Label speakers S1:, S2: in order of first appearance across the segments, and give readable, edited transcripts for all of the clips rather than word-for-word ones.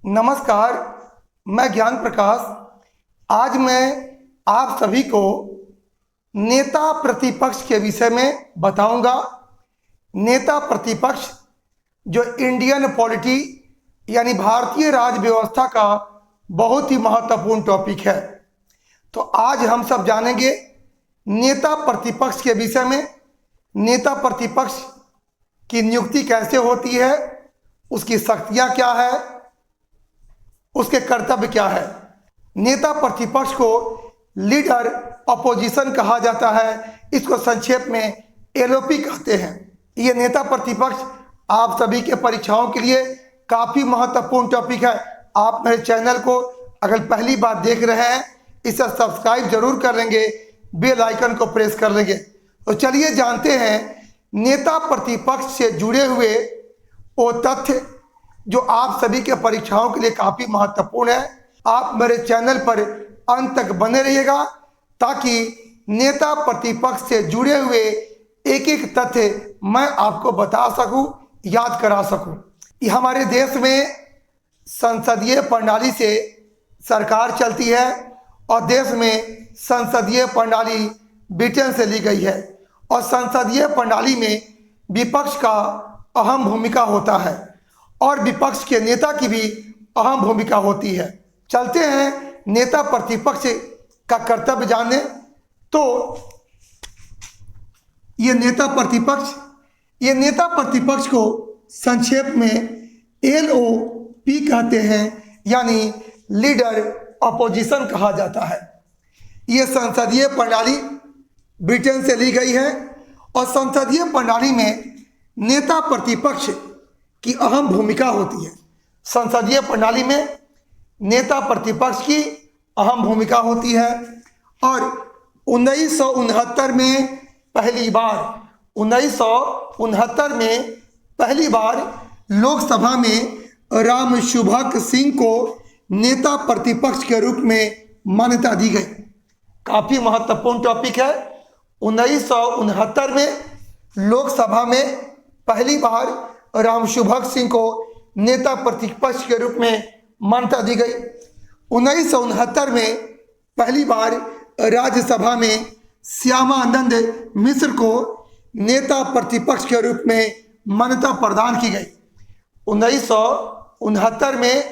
S1: नमस्कार। मैं ज्ञान प्रकाश। आज मैं आप सभी को नेता प्रतिपक्ष के विषय में बताऊंगा। नेता प्रतिपक्ष जो इंडियन पॉलिटी यानी भारतीय राज व्यवस्था का बहुत ही महत्वपूर्ण टॉपिक है। तो आज हम सब जानेंगे नेता प्रतिपक्ष के विषय में। नेता प्रतिपक्ष की नियुक्ति कैसे होती है, उसकी शक्तियां क्या है, उसके कर्तव्य क्या है। नेता प्रतिपक्ष को लीडर अपोजिशन कहा जाता है। इसको संक्षेप में एलओपी कहते हैं। ये नेता प्रतिपक्ष आप सभी के परीक्षाओं के लिए काफ़ी महत्वपूर्ण टॉपिक है। आप मेरे चैनल को अगर पहली बार देख रहे हैं, इसे सब्सक्राइब जरूर कर लेंगे, बेल आइकन को प्रेस कर लेंगे। तो चलिए जानते हैं नेता प्रतिपक्ष से जुड़े हुए वो तथ्य जो आप सभी के परीक्षाओं के लिए काफ़ी महत्वपूर्ण है। आप मेरे चैनल पर अंत तक बने रहिएगा ताकि नेता प्रतिपक्ष से जुड़े हुए एक एक तथ्य मैं आपको बता सकूं, याद करा सकूं। ये हमारे देश में संसदीय प्रणाली से सरकार चलती है और देश में संसदीय प्रणाली ब्रिटेन से ली गई है और संसदीय प्रणाली में विपक्ष का अहम भूमिका होता है और विपक्ष के नेता की भी अहम भूमिका होती है। चलते हैं नेता प्रतिपक्ष का कर्तव्य जानने। तो ये नेता प्रतिपक्ष को संक्षेप में एलओपी कहते हैं, यानी लीडर अपोजिशन कहा जाता है। ये संसदीय प्रणाली ब्रिटेन से ली गई है और संसदीय प्रणाली में नेता प्रतिपक्ष की अहम भूमिका होती है। संसदीय प्रणाली में नेता प्रतिपक्ष की अहम भूमिका होती है और 1969 में पहली बार लोकसभा में राम सुभग सिंह को नेता प्रतिपक्ष के रूप में मान्यता दी गई। काफ़ी महत्वपूर्ण टॉपिक है। 1969 में लोकसभा में पहली बार राम सुभग सिंह को नेता प्रतिपक्ष के रूप में मान्यता दी गई। 1969 में पहली बार राज्यसभा में श्यामानंद मिश्र को नेता प्रतिपक्ष के रूप में मान्यता प्रदान की गई। 1969 में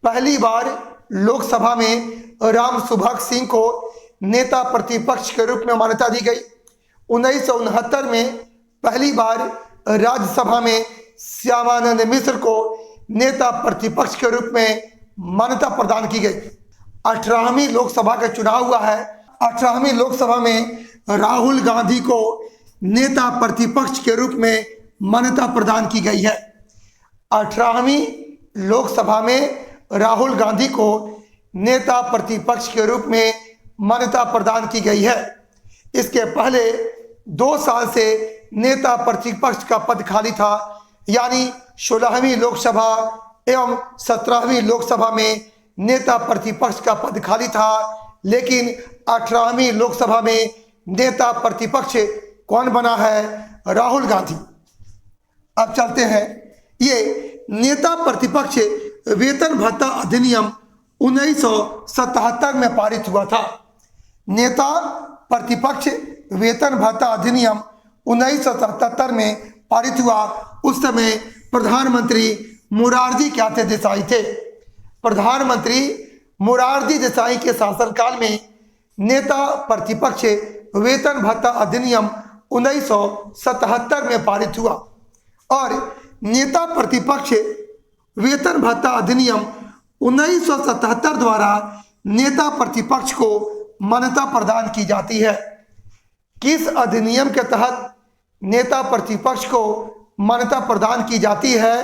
S1: पहली बार लोकसभा में राम सुभग सिंह को नेता प्रतिपक्ष के रूप में मान्यता दी गई। 1969 में पहली बार राज्यसभा में श्यामानंद मिश्र को नेता प्रतिपक्ष के रूप में मान्यता प्रदान की गई। 18वीं लोकसभा का चुनाव हुआ है। 18वीं लोकसभा में राहुल गांधी को नेता प्रतिपक्ष के रूप में मान्यता प्रदान की गई है। 18वीं लोकसभा में राहुल गांधी को नेता प्रतिपक्ष के रूप में मान्यता प्रदान की गई है। इसके पहले 2 साल से नेता प्रतिपक्ष का पद खाली था, यानी 16वीं लोकसभा एवं 17वीं लोकसभा में नेता प्रतिपक्ष का पद खाली था, लेकिन 18वीं लोकसभा में नेता प्रतिपक्ष कौन बना है? राहुल गांधी। अब चलते हैं, ये नेता प्रतिपक्ष वेतन भत्ता अधिनियम 1977 में पारित हुआ था। नेता प्रतिपक्ष वेतन भत्ता अधिनियम 1977 में पारित हुआ। उस समय प्रधानमंत्री मोरारजी देसाई थे। प्रधानमंत्री मोरारजी देसाई के शासनकाल में नेता प्रतिपक्ष वेतन भत्ता अधिनियम 1977 में पारित हुआ और नेता प्रतिपक्ष वेतन भत्ता अधिनियम 1977 द्वारा नेता प्रतिपक्ष को मान्यता प्रदान की जाती है। किस अधिनियम के तहत नेता प्रतिपक्ष को मान्यता प्रदान की जाती है?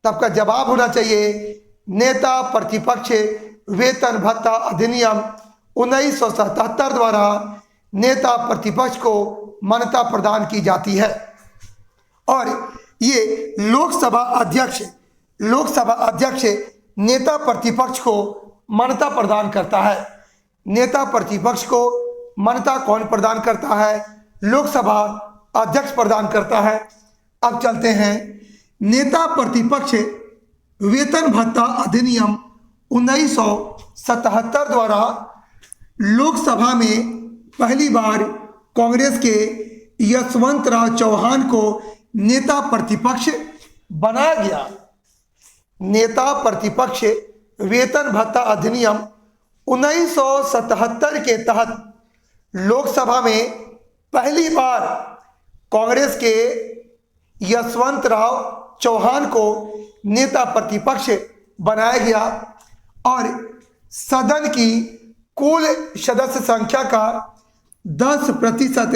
S1: तब का जवाब होना चाहिए नेता प्रतिपक्ष वेतन भत्ता अधिनियम 1977 द्वारा नेता प्रतिपक्ष को मान्यता प्रदान की जाती है। और ये लोकसभा अध्यक्ष नेता प्रतिपक्ष को मान्यता प्रदान करता है। नेता प्रतिपक्ष को मान्यता कौन प्रदान करता है? लोकसभा अध्यक्ष प्रदान करता है। अब चलते हैं नेता प्रतिपक्ष वेतन भत्ता अधिनियम 1977 द्वारा लोकसभा में पहली बार कांग्रेस के यशवंतराव चौहान को नेता प्रतिपक्ष बनाया गया। नेता प्रतिपक्ष वेतन भत्ता अधिनियम 1977 के तहत लोकसभा में पहली बार कांग्रेस के यशवंतराव चौहान को नेता प्रतिपक्ष बनाया गया और सदन की कुल सदस्य संख्या का 10%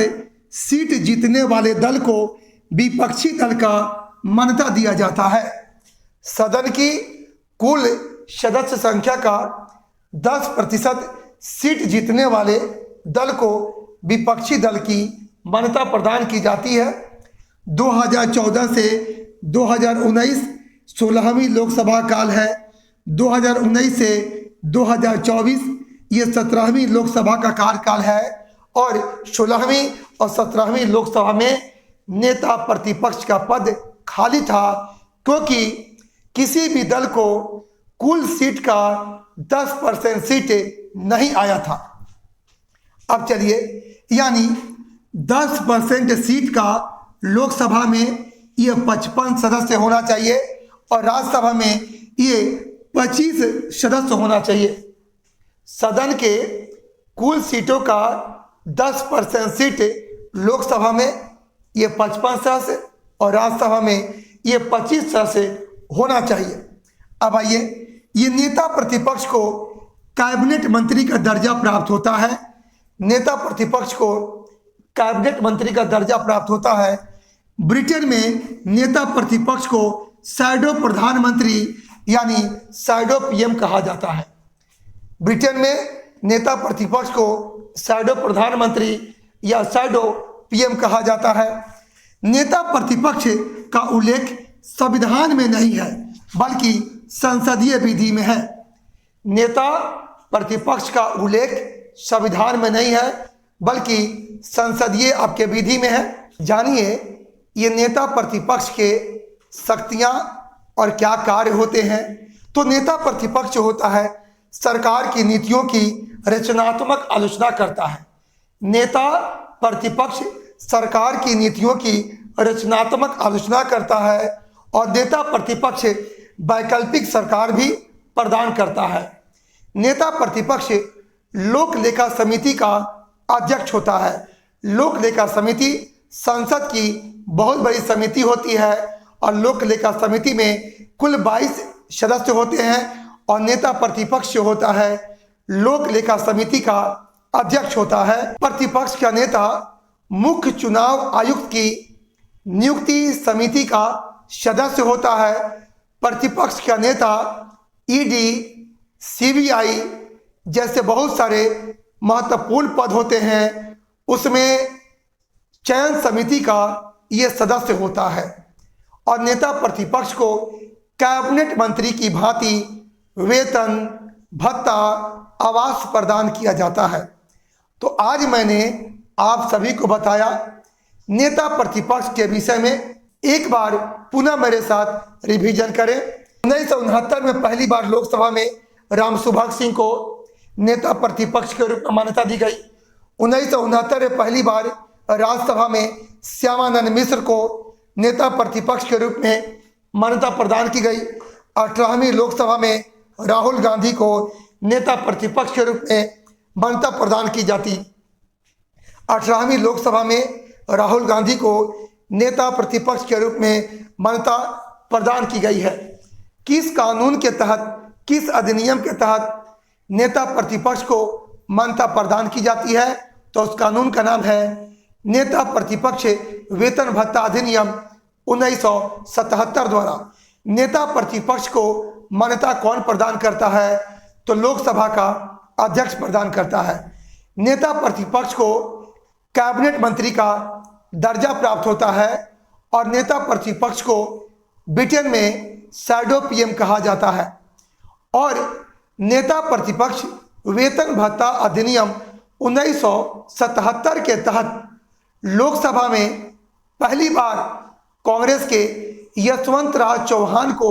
S1: सीट जीतने वाले दल को विपक्षी दल का मान्यता दिया जाता है। सदन की कुल सदस्य संख्या का 10% सीट जीतने वाले दल को विपक्षी दल की मान्यता प्रदान की जाती है। 2014 से 2019 16वीं लोकसभा काल है। 2019 से 2024 ये 17वीं लोकसभा का कार्यकाल है और 16वीं और 17वीं लोकसभा में नेता प्रतिपक्ष का पद खाली था क्योंकि किसी भी दल को कुल सीट का 10% सीट नहीं आया था। अब चलिए, यानी 10% सीट का लोकसभा में ये 55 सदस्य होना चाहिए और राज्यसभा में ये 25 सदस्य होना चाहिए। सदन के कुल सीटों का 10% सीट लोकसभा में ये 55 सदस्य और राज्यसभा में ये 25 सदस्य होना चाहिए। अब आइए, ये नेता प्रतिपक्ष को कैबिनेट मंत्री का दर्जा प्राप्त होता है। नेता प्रतिपक्ष को कैबिनेट मंत्री का दर्जा प्राप्त होता है। ब्रिटेन में नेता प्रतिपक्ष को शैडो प्रधानमंत्री यानी शैडो पीएम कहा जाता है। ब्रिटेन में नेता प्रतिपक्ष को शैडो प्रधानमंत्री या शैडो पीएम कहा जाता है। नेता प्रतिपक्ष का उल्लेख संविधान में नहीं है बल्कि संसदीय विधि में है। नेता प्रतिपक्ष का उल्लेख संविधान में नहीं है बल्कि संसदीय आपके विधि में है। जानिए ये नेता प्रतिपक्ष के शक्तियां और क्या कार्य होते हैं। तो नेता प्रतिपक्ष होता है सरकार की नीतियों की रचनात्मक आलोचना करता है। नेता प्रतिपक्ष सरकार की नीतियों की रचनात्मक आलोचना करता है और नेता प्रतिपक्ष वैकल्पिक सरकार भी प्रदान करता है। नेता प्रतिपक्ष लोक लेखा समिति का अध्यक्ष होता है। लोक लेखा समिति संसद की बहुत बड़ी समिति होती है और लोक लेखा समिति में कुल 22 सदस्य होते हैं और नेता प्रतिपक्ष होता है लोक लेखा समिति का अध्यक्ष होता है। प्रतिपक्ष का नेता मुख्य चुनाव आयुक्त की नियुक्ति समिति का सदस्य होता है। प्रतिपक्ष का नेता ईडी, सीबीआई जैसे बहुत सारे महत्वपूर्ण पद होते हैं उसमें चयन समिति का ये सदस्य होता है और नेता प्रतिपक्ष को कैबिनेट मंत्री की भांति वेतन, भत्ता, आवास प्रदान किया जाता है। तो आज मैंने आप सभी को बताया नेता प्रतिपक्ष के विषय में। एक बार पुनः मेरे साथ रिवीजन करें। 1969 में पहली बार लोकसभा में राम सुभाष सिंह को नेता प्रतिपक्ष के रूप में मान्यता दी गई। 1969 में पहली बार राज्यसभा में श्यामानंद मिश्र को नेता प्रतिपक्ष के रूप में मान्यता प्रदान की गई। 18वीं लोकसभा में राहुल गांधी को नेता प्रतिपक्ष के रूप में मान्यता प्रदान की जाती। 18वीं लोकसभा में राहुल गांधी को नेता प्रतिपक्ष के रूप में मान्यता प्रदान की गई है। किस कानून के तहत, किस अधिनियम के तहत नेता प्रतिपक्ष को मान्यता प्रदान की जाती है? तो उस कानून का नाम है नेता प्रतिपक्ष वेतन भत्ता अधिनियम 1977 द्वारा। नेता प्रतिपक्ष को मान्यता कौन प्रदान करता है? तो लोकसभा का अध्यक्ष प्रदान करता है। नेता प्रतिपक्ष को कैबिनेट मंत्री का दर्जा प्राप्त होता है और नेता प्रतिपक्ष को ब्रिटेन में शैडो पीएम कहा जाता है। और नेता प्रतिपक्ष वेतन भत्ता अधिनियम 1977 के तहत लोकसभा में पहली बार कांग्रेस के यशवंतराव चौहान को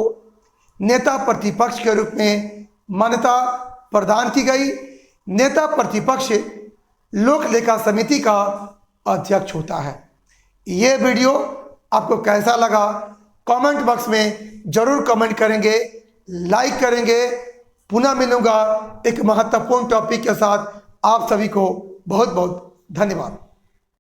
S1: नेता प्रतिपक्ष के रूप में मान्यता प्रदान की गई। नेता प्रतिपक्ष लोक लेखा समिति का अध्यक्ष होता है। ये वीडियो आपको कैसा लगा कमेंट बॉक्स में जरूर कमेंट करेंगे, लाइक करेंगे। पुनः मिलूंगा एक महत्वपूर्ण टॉपिक के साथ। आप सभी को बहुत बहुत धन्यवाद।